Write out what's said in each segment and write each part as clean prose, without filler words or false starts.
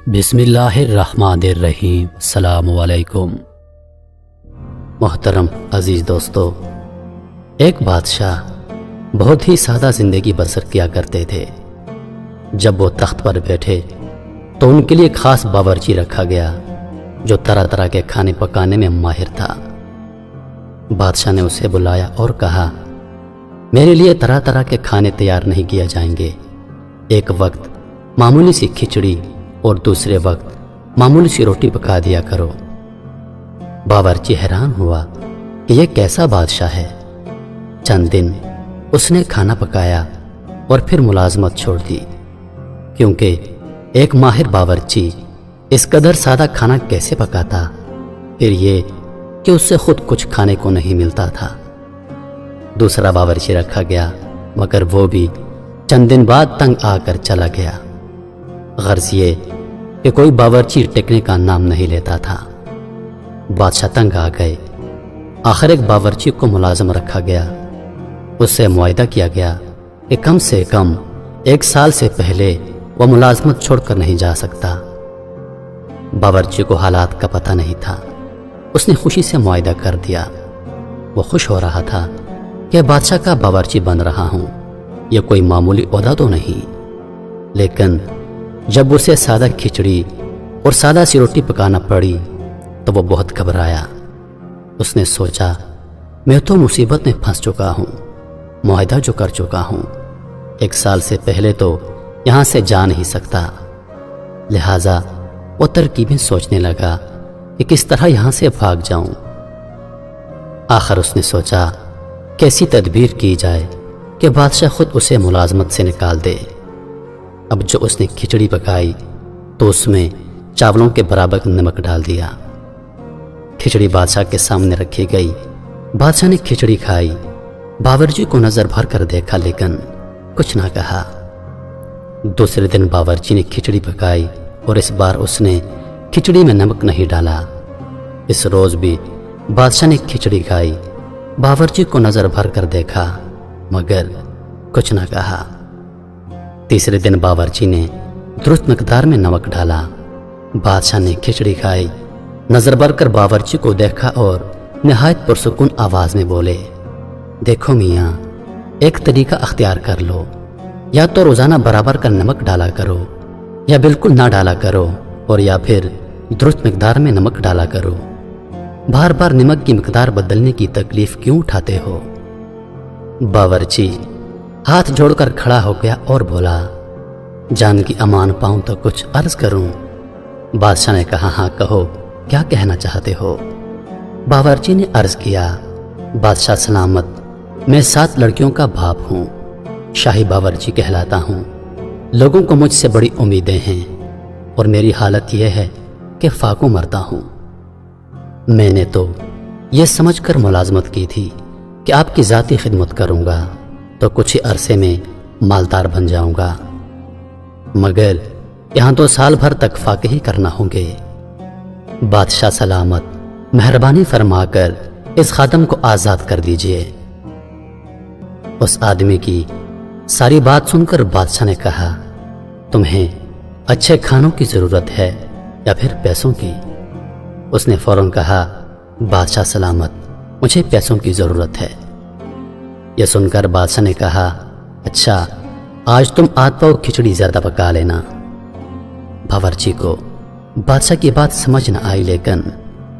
بسم اللہ الرحمن الرحیم۔ السلام علیکم محترم عزیز دوستو، ایک بادشاہ بہت ہی سادہ زندگی بسر کیا کرتے تھے۔ جب وہ تخت پر بیٹھے تو ان کے لیے خاص باورچی رکھا گیا جو طرح طرح کے کھانے پکانے میں ماہر تھا۔ بادشاہ نے اسے بلایا اور کہا، میرے لیے طرح طرح کے کھانے تیار نہیں کیے جائیں گے۔ ایک وقت معمولی سی کھچڑی اور دوسرے وقت معمولی سی روٹی پکا دیا کرو۔ باورچی حیران ہوا کہ یہ کیسا بادشاہ ہے۔ چند دن اس نے کھانا پکایا اور پھر ملازمت چھوڑ دی، کیونکہ ایک ماہر باورچی اس قدر سادہ کھانا کیسے پکاتا، پھر یہ کہ اس سے خود کچھ کھانے کو نہیں ملتا تھا۔ دوسرا باورچی رکھا گیا، مگر وہ بھی چند دن بعد تنگ آ کر چلا گیا۔ غرض یہ کہ کوئی باورچی ٹکنے کا نام نہیں لیتا تھا۔ بادشاہ تنگ آ گئے۔ آخر ایک باورچی کو ملازم رکھا گیا۔ اس سے معاہدہ کیا گیا کہ کم سے کم 1 سال سے پہلے وہ ملازمت چھوڑ کر نہیں جا سکتا۔ باورچی کو حالات کا پتہ نہیں تھا۔ اس نے خوشی سے معاہدہ کر دیا۔ وہ خوش ہو رہا تھا کہ بادشاہ کا باورچی بن رہا ہوں، یہ کوئی معمولی عہدہ تو نہیں۔ لیکن جب اسے سادہ کھچڑی اور سادہ سی روٹی پکانا پڑی تو وہ بہت گھبرایا۔ اس نے سوچا، میں تو مصیبت میں پھنس چکا ہوں، معاہدہ جو کر چکا ہوں 1 سال سے پہلے تو یہاں سے جا نہیں سکتا۔ لہٰذا وہ ترکیبیں سوچنے لگا کہ کس طرح یہاں سے بھاگ جاؤں۔ آخر اس نے سوچا کیسی تدبیر کی جائے کہ بادشاہ خود اسے ملازمت سے نکال دے۔ اب جو اس نے کھچڑی پکائی تو اس میں چاولوں کے برابر نمک ڈال دیا۔ کھچڑی بادشاہ کے سامنے رکھی گئی۔ بادشاہ نے کھچڑی کھائی، باورچی کو نظر بھر کر دیکھا لیکن کچھ نہ کہا۔ دوسرے دن باورچی نے کھچڑی پکائی اور اس بار اس نے کھچڑی میں نمک نہیں ڈالا۔ اس روز بھی بادشاہ نے کھچڑی کھائی، باورچی کو نظر بھر کر دیکھا مگر کچھ نہ کہا۔ تیسرے دن باورچی نے درست مقدار میں نمک ڈالا۔ بادشاہ نے کھچڑی کھائی، نظر بھر کر باورچی کو دیکھا اور نہایت پرسکون آواز میں بولے، دیکھو میاں، ایک طریقہ اختیار کر لو، یا تو روزانہ برابر کا نمک ڈالا کرو یا بالکل نہ ڈالا کرو، اور یا پھر درست مقدار میں نمک ڈالا کرو۔ بار بار نمک کی مقدار بدلنے کی تکلیف کیوں اٹھاتے ہو؟ باورچی ہاتھ جوڑ کر کھڑا ہو گیا اور بولا، جان کی امان پاؤں تو کچھ عرض کروں۔ بادشاہ نے کہا، ہاں کہو، کیا کہنا چاہتے ہو؟ باورچی نے عرض کیا، بادشاہ سلامت، میں 7 لڑکیوں کا باپ ہوں، شاہی باورچی کہلاتا ہوں۔ لوگوں کو مجھ سے بڑی امیدیں ہیں اور میری حالت یہ ہے کہ فاقوں مرتا ہوں۔ میں نے تو یہ سمجھ کر ملازمت کی تھی کہ آپ کی ذاتی خدمت کروں گا تو کچھ ہی عرصے میں مالدار بن جاؤں گا، مگر یہاں تو سال بھر تک فاقے ہی کرنا ہوں گے۔ بادشاہ سلامت، مہربانی فرما کر اس خادم کو آزاد کر دیجئے۔ اس آدمی کی ساری بات سن کر بادشاہ نے کہا، تمہیں اچھے کھانوں کی ضرورت ہے یا پھر پیسوں کی؟ اس نے فوراً کہا، بادشاہ سلامت، مجھے پیسوں کی ضرورت ہے۔ یہ سن کر بادشاہ نے کہا، اچھا، آج تم آتپا و کھچڑی زیادہ پکا لینا۔ باورچی کو بادشاہ کی بات سمجھ نہ آئی،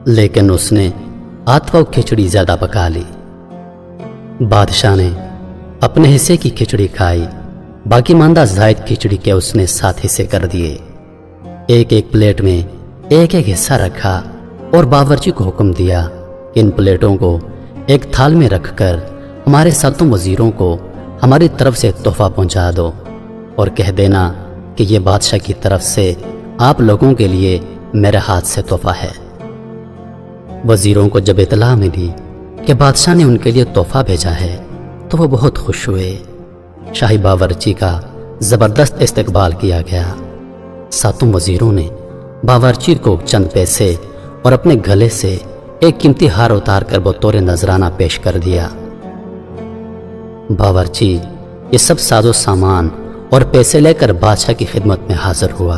لیکن اس نے آتپا و کھچڑی زیادہ پکا لی۔ بادشاہ نے اپنے حصے کی کھچڑی کھائی، باقی ماندہ زائد کھچڑی کے اس نے 7 حصے کر دیے۔ ایک ایک پلیٹ میں ایک ایک حصہ رکھا اور باورچی کو حکم دیا کہ ان پلیٹوں کو ایک تھال میں رکھ کر ہمارے 7 وزیروں کو ہماری طرف سے تحفہ پہنچا دو اور کہہ دینا کہ یہ بادشاہ کی طرف سے آپ لوگوں کے لیے میرے ہاتھ سے تحفہ ہے۔ وزیروں کو جب اطلاع ملی کہ بادشاہ نے ان کے لیے تحفہ بھیجا ہے تو وہ بہت خوش ہوئے۔ شاہی باورچی کا زبردست استقبال کیا گیا۔ 7 وزیروں نے باورچی کو چند پیسے اور اپنے گلے سے ایک قیمتی ہار اتار کر بطور نذرانہ پیش کر دیا۔ باورچی یہ سب ساز و سامان اور پیسے لے کر بادشاہ کی خدمت میں حاضر ہوا۔